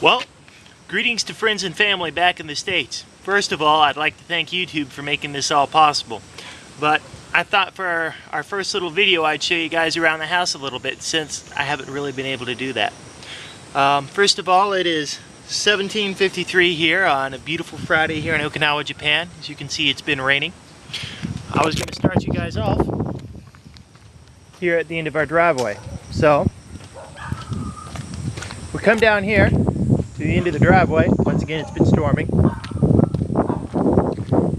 Well, greetings to friends and family back in the States. First of all, I'd like to thank YouTube for making this all possible. But I thought for our first little video I'd show you guys around the house a little bit, since I haven't really been able to do that. First of all, it is 17:53 here on a beautiful Friday here in Okinawa, Japan. As you can see, it's been raining. I was going to start you guys off here at the end of our driveway. So we come down here to the end of the driveway. Once again, it's been storming.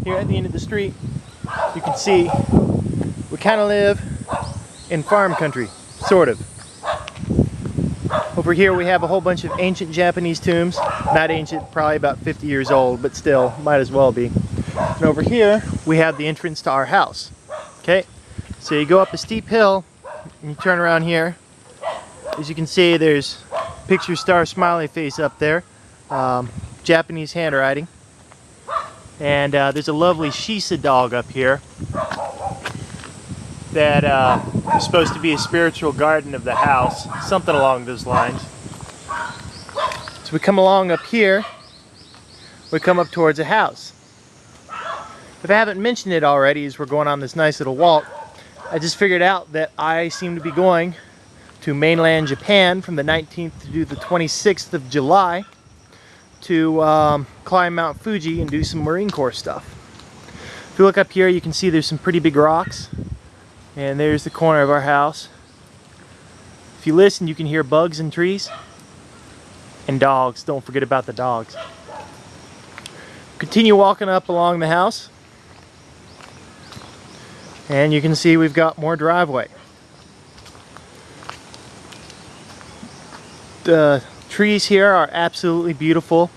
Here at the end of the street, you can see we kind of live in farm country, sort of. Over here we have a whole bunch of ancient Japanese tombs. Not ancient, probably about 50 years old, but still, might as well be. And over here we have the entrance to our house. Okay, so you go up a steep hill and you turn around here. As you can see, there's picture star smiley face up there, Japanese handwriting, and there's a lovely shisa dog up here that is supposed to be a spiritual guardian of the house, something along those lines. So we come along up here, we come up towards a house. If I haven't mentioned it already, as we're going on this nice little walk, I just figured out that I seem to be going to mainland Japan from the 19th to the 26th of July to climb Mount Fuji and do some Marine Corps stuff. If you look up here, you can see there's some pretty big rocks, and there's the corner of our house. If you listen, you can hear bugs and trees and dogs. Don't forget about the dogs. Continue walking up along the house, and you can see we've got more driveway. The trees here are absolutely beautiful.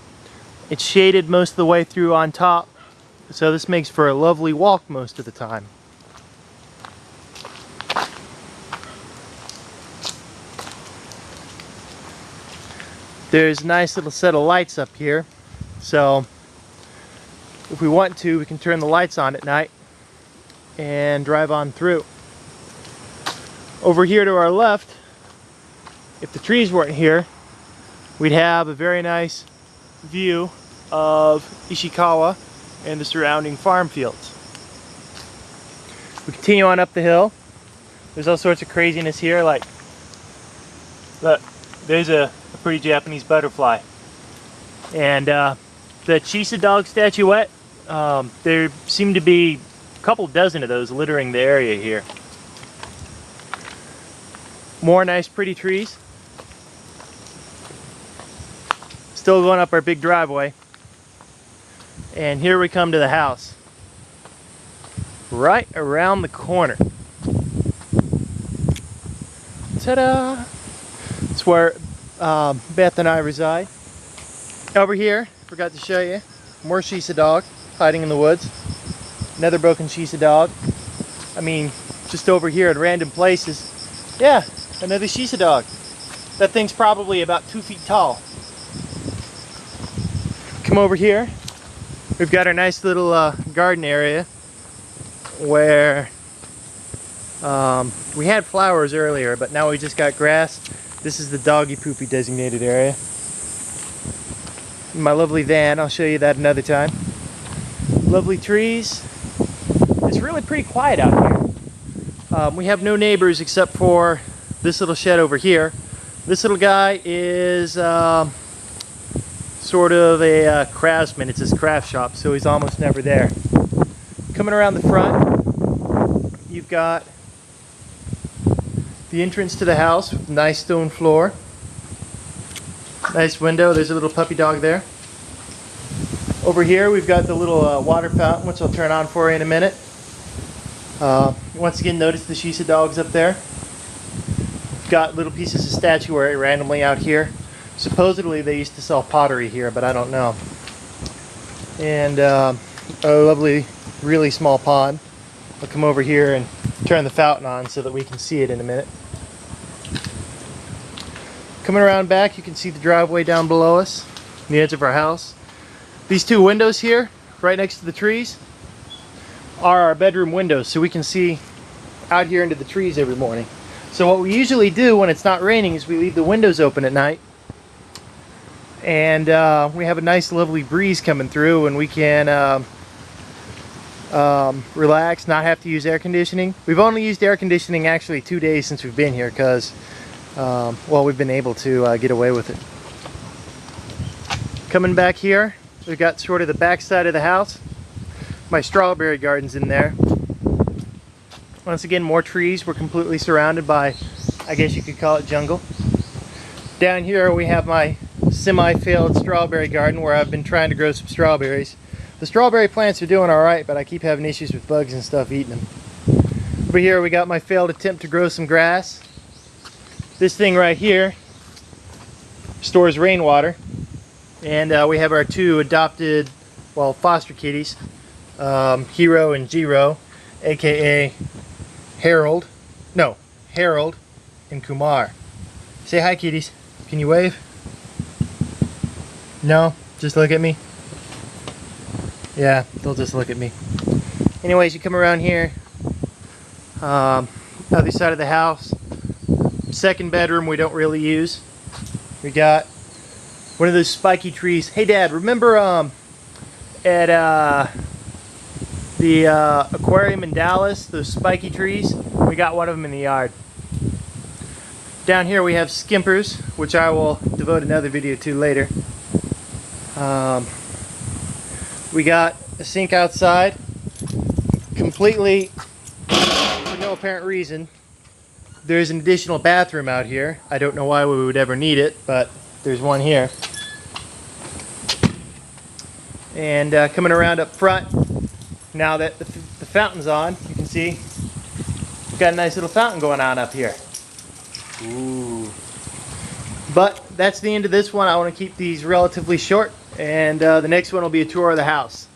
It's shaded most of the way through on top, so this makes for a lovely walk most of the time. There's a nice little set of lights up here, so if we want to, we can turn the lights on at night and drive on through. Over here to our left, if the trees weren't here, we'd have a very nice view of Ishikawa and the surrounding farm fields. We continue on up the hill. There's all sorts of craziness here, like, look, there's a pretty Japanese butterfly. And the Chisa dog statuette, there seem to be a couple dozen of those littering the area here. More nice pretty trees. Still going up our big driveway, and here we come to the house, right around the corner. Ta-da! It's where Beth and I reside. Over here, forgot to show you, more shisa dog hiding in the woods. Another broken shisa dog. I mean, just over here at random places. Yeah, another shisa dog. That thing's probably about 2 feet tall. Come over here, we've got our nice little garden area where we had flowers earlier, but now we just got grass. This is the doggy poopy designated area. My lovely van, I'll show you that another time. Lovely trees. It's really pretty quiet out here. We have no neighbors except for this little shed over here. This little guy is sort of a craftsman. It's his craft shop, so he's almost never there. Coming around the front, you've got the entrance to the house with a nice stone floor. Nice window. There's a little puppy dog there. Over here we've got the little water fountain, which I'll turn on for you in a minute. Once again, notice the shisa dogs up there. We've got little pieces of statuary randomly out here. Supposedly they used to sell pottery here, but I don't know. And a lovely, really small pond. I'll come over here and turn the fountain on so that we can see it in a minute. Coming around back, you can see the driveway down below us, the edge of our house. These two windows here, right next to the trees, are our bedroom windows, so we can see out here into the trees every morning. So what we usually do when it's not raining is we leave the windows open at night And we have a nice lovely breeze coming through, and we can relax, not have to use air conditioning. We've only used air conditioning actually 2 days since we've been here because well, we've been able to get away with it. Coming back here, we've got sort of the back side of the house. My strawberry garden's in there. Once again, more trees. We're completely surrounded by, I guess you could call it, jungle. Down here we have my semi-failed strawberry garden where I've been trying to grow some strawberries. The strawberry plants are doing alright, but I keep having issues with bugs and stuff eating them. Over here we got my failed attempt to grow some grass. This thing right here stores rainwater. And we have our two adopted, well, foster kitties, Hero and Jiro, aka Harold and Kumar. Say hi, kitties. Can you wave? No? Just look at me? Yeah, they'll just look at me. Anyways, you come around here, other side of the house, second bedroom we don't really use. We got one of those spiky trees. Hey Dad, remember at the aquarium in Dallas, those spiky trees? We got one of them in the yard. Down here we have skimpers, which I will devote another video to later. We got a sink outside, completely for no apparent reason. There's an additional bathroom out here. I don't know why we would ever need it, but there's one here. And coming around up front, now that the fountain's on, you can see we've got a nice little fountain going on up here. Ooh. But that's the end of this one. I want to keep these relatively short, and the next one will be a tour of the house.